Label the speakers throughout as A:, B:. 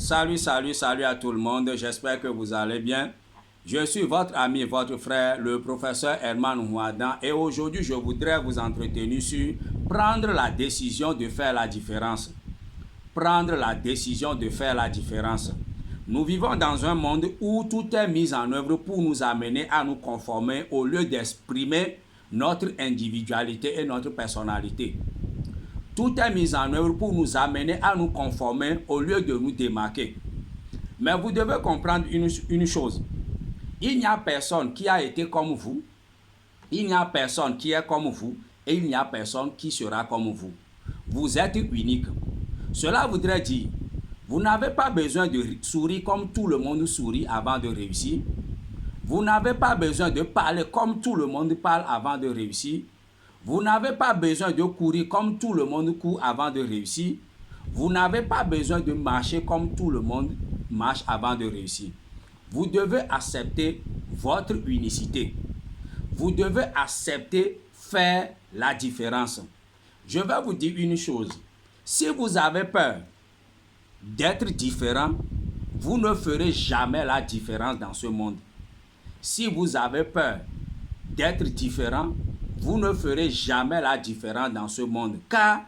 A: Salut à tout le monde, j'espère que vous allez bien. Je suis votre ami, votre frère, le professeur Herman Ouadan, et aujourd'hui je voudrais vous entretenir sur prendre la décision de faire la différence. Prendre la décision de faire la différence. Nous vivons dans un monde où tout est mis en œuvre pour nous amener à nous conformer au lieu d'exprimer notre individualité et notre personnalité. Tout est mis en œuvre pour nous amener à nous conformer au lieu de nous démarquer. Mais vous devez comprendre une chose. Il n'y a personne qui a été comme vous. Il n'y a personne qui est comme vous. Et il n'y a personne qui sera comme vous. Vous êtes unique. Cela voudrait dire, vous n'avez pas besoin de sourire comme tout le monde sourit avant de réussir. Vous n'avez pas besoin de parler comme tout le monde parle avant de réussir. Vous n'avez pas besoin de courir comme tout le monde court avant de réussir. Vous n'avez pas besoin de marcher comme tout le monde marche avant de réussir. Vous devez accepter votre unicité. Vous devez accepter faire la différence. Je vais vous dire une chose. Si vous avez peur d'être différent, vous ne ferez jamais la différence dans ce monde. Si vous avez peur d'être différent, vous ne ferez jamais la différence dans ce monde, car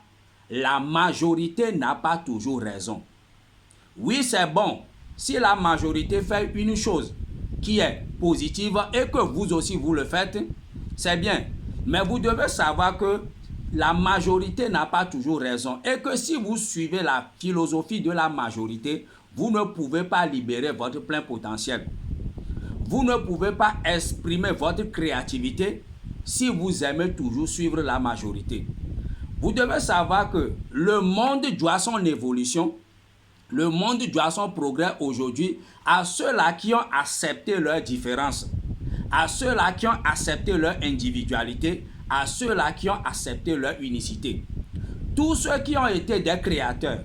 A: la majorité n'a pas toujours raison. Oui, c'est bon, si la majorité fait une chose qui est positive et que vous aussi vous le faites, c'est bien. Mais vous devez savoir que la majorité n'a pas toujours raison et que si vous suivez la philosophie de la majorité, vous ne pouvez pas libérer votre plein potentiel. Vous ne pouvez pas exprimer votre créativité si vous aimez toujours suivre la majorité. Vous devez savoir que le monde doit son évolution, le monde doit son progrès aujourd'hui à ceux-là qui ont accepté leur différence, à ceux-là qui ont accepté leur individualité, à ceux-là qui ont accepté leur unicité. Tous ceux qui ont été des créateurs,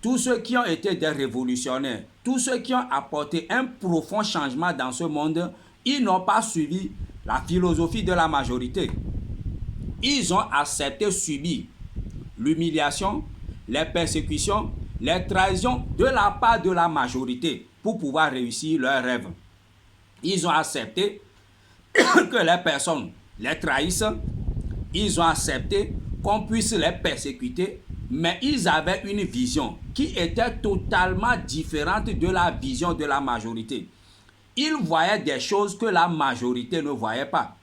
A: tous ceux qui ont été des révolutionnaires, tous ceux qui ont apporté un profond changement dans ce monde, ils n'ont pas suivi la philosophie de la majorité. Ils ont accepté subir l'humiliation, les persécutions, les trahisons de la part de la majorité pour pouvoir réussir leurs rêves. Ils ont accepté que les personnes les trahissent. Ils ont accepté qu'on puisse les persécuter, mais ils avaient une vision qui était totalement différente de la vision de la majorité. Ils voyaient des choses que la majorité ne voyait pas.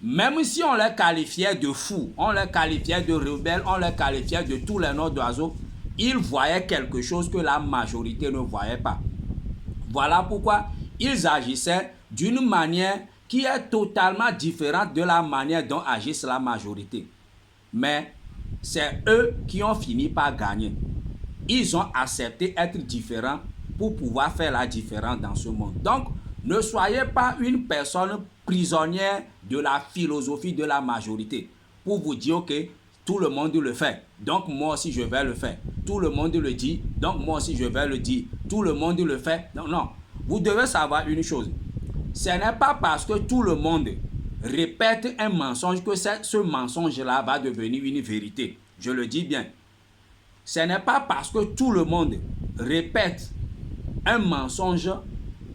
A: Même si on les qualifiait de fous, on les qualifiait de rebelles, on les qualifiait de tous les noms d'oiseaux, ils voyaient quelque chose que la majorité ne voyait pas. Voilà pourquoi ils agissaient d'une manière qui est totalement différente de la manière dont agisse la majorité. Mais c'est eux qui ont fini par gagner. Ils ont accepté être différents pour pouvoir faire la différence dans ce monde. Donc, ne soyez pas une personne prisonnière de la philosophie de la majorité pour vous dire que tout le monde le fait, donc moi aussi je vais le faire. Tout le monde le dit, donc moi aussi je vais le dire. Tout le monde le fait, donc non. Vous devez savoir une chose. Ce n'est pas parce que tout le monde répète un mensonge que ce mensonge-là va devenir une vérité. Je le dis bien. Ce n'est pas parce que tout le monde répète un mensonge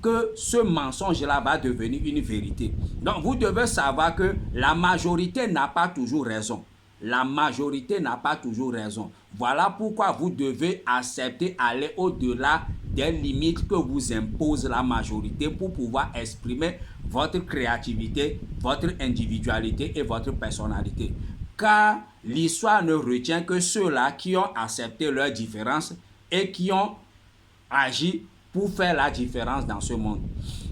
A: que ce mensonge-là va devenir une vérité. Donc, vous devez savoir que la majorité n'a pas toujours raison. La majorité n'a pas toujours raison. Voilà pourquoi vous devez accepter aller au-delà des limites que vous impose la majorité pour pouvoir exprimer votre créativité, votre individualité et votre personnalité. Car l'histoire ne retient que ceux-là qui ont accepté leurs différences et qui ont agi pour faire la différence dans ce monde.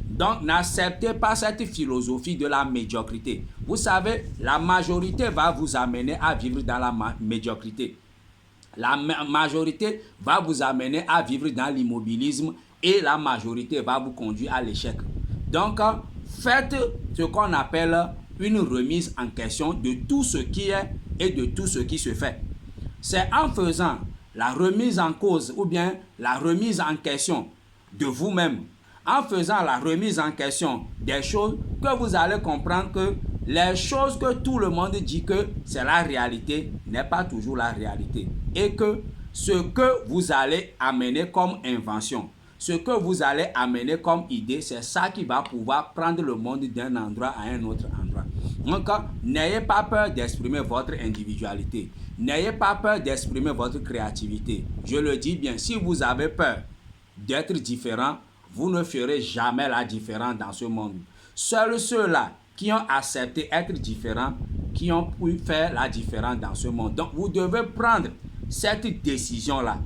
A: Donc, n'acceptez pas cette philosophie de la médiocrité. Vous savez, la majorité va vous amener à vivre dans la médiocrité. La majorité va vous amener à vivre dans l'immobilisme et la majorité va vous conduire à l'échec. Donc, faites ce qu'on appelle une remise en question de tout ce qui est et de tout ce qui se fait. C'est en faisant la remise en cause ou bien la remise en question de vous-même, en faisant la remise en question des choses, que vous allez comprendre que les choses que tout le monde dit que c'est la réalité n'est pas toujours la réalité et que ce que vous allez amener comme invention, ce que vous allez amener comme idée, c'est ça qui va pouvoir prendre le monde d'un endroit à un autre endroit. Donc, n'ayez pas peur d'exprimer votre individualité. N'ayez pas peur d'exprimer votre créativité. Je le dis bien, si vous avez peur d'être différent, vous ne ferez jamais la différence dans ce monde. Seuls ceux-là qui ont accepté être différents, qui ont pu faire la différence dans ce monde. Donc, vous devez prendre cette décision-là,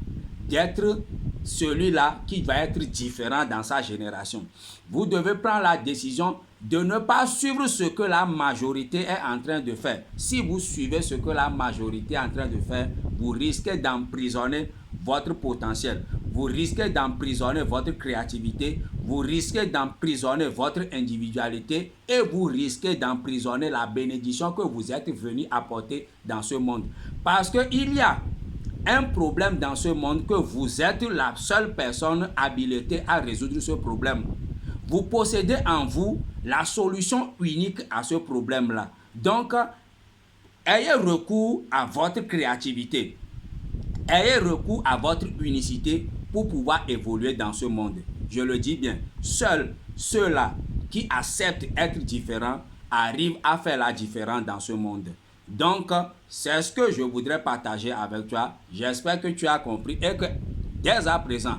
A: d'être celui-là qui va être différent dans sa génération. Vous devez prendre la décision de ne pas suivre ce que la majorité est en train de faire. Si vous suivez ce que la majorité est en train de faire, vous risquez d'emprisonner votre potentiel. Vous risquez d'emprisonner votre créativité. Vous risquez d'emprisonner votre individualité et vous risquez d'emprisonner la bénédiction que vous êtes venu apporter dans ce monde. Parce qu'il y a un problème dans ce monde que vous êtes la seule personne habilitée à résoudre ce problème. Vous possédez en vous la solution unique à ce problème-là. Donc, ayez recours à votre créativité. Ayez recours à votre unicité pour pouvoir évoluer dans ce monde. Je le dis bien, seuls ceux-là qui acceptent être différents arrivent à faire la différence dans ce monde. Donc, c'est ce que je voudrais partager avec toi. J'espère que tu as compris et que dès à présent,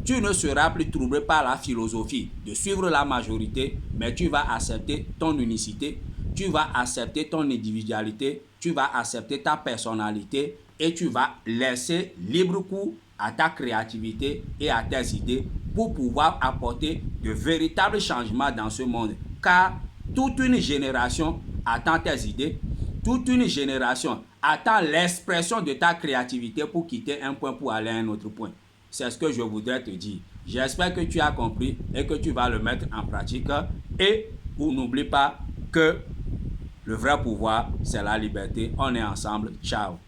A: tu ne seras plus troublé par la philosophie de suivre la majorité, mais tu vas accepter ton unicité, tu vas accepter ton individualité, tu vas accepter ta personnalité et tu vas laisser libre cours à ta créativité et à tes idées pour pouvoir apporter de véritables changements dans ce monde. Car toute une génération attend tes idées, toute une génération attend l'expression de ta créativité pour quitter un point pour aller à un autre point. C'est ce que je voudrais te dire. J'espère que tu as compris et que tu vas le mettre en pratique. Et n'oublie pas que le vrai pouvoir, c'est la liberté. On est ensemble. Ciao.